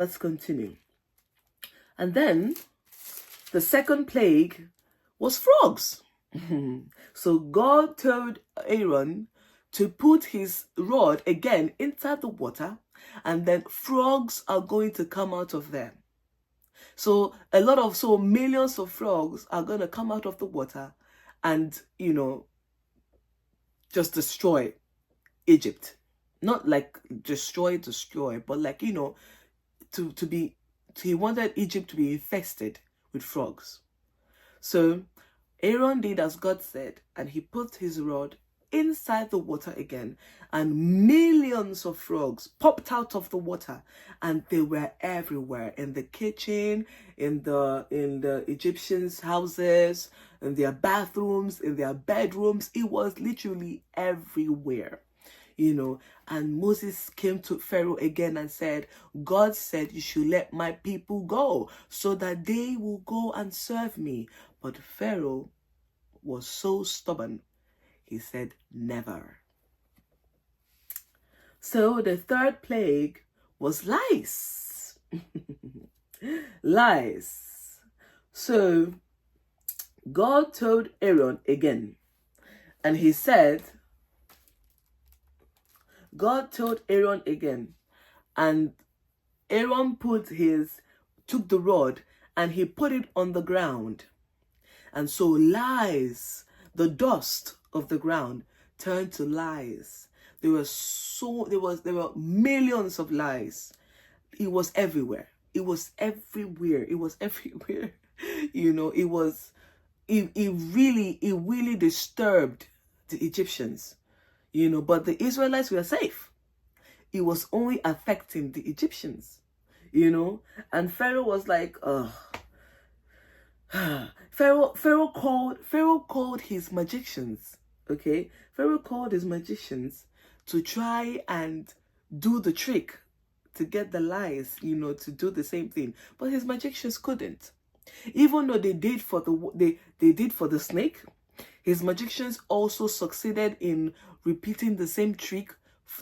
let's continue. And then the second plague was frogs. So God told Aaron to put his rod again inside the water, and then frogs are going to come out of them. So millions of frogs are going to come out of the water and, just destroy Egypt. Not like destroy, but like, he wanted Egypt to be infested with frogs. So Aaron did as God said, and he put his rod inside the water again, and millions of frogs popped out of the water, and they were everywhere, in the kitchen, in the Egyptians' houses, in their bathrooms, in their bedrooms. It was literally everywhere. And Moses came to Pharaoh again and said, God said you should let my people go so that they will go and serve me. But Pharaoh was so stubborn. He said, never. So the third plague was lice. Lice. So God told Aaron again, and he said, God told Aaron again, and Aaron took the rod and he put it on the ground. And so lice, the dust of the ground, turned to lice. There were millions of lice. It was everywhere. It really disturbed the Egyptians. But the Israelites were safe. It was only affecting the Egyptians, and Pharaoh was like, ugh. Pharaoh called his magicians, okay? Pharaoh called his magicians to try and do the trick to get the lice, to do the same thing. But his magicians couldn't. Even though they did for the snake, his magicians also succeeded in repeating the same trick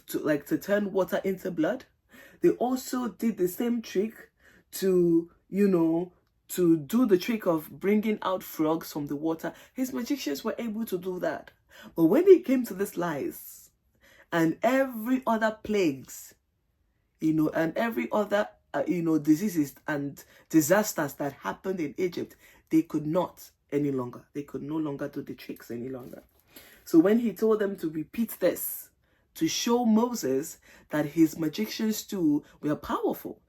to turn water into blood. They also did the same trick to do the trick of bringing out frogs from the water. His magicians were able to do that. But when it came to this lice and every other plagues, and every other, diseases and disasters that happened in Egypt, they could not any longer. They could no longer do the tricks any longer. So when he told them to repeat this, to show Moses that his magicians too were powerful,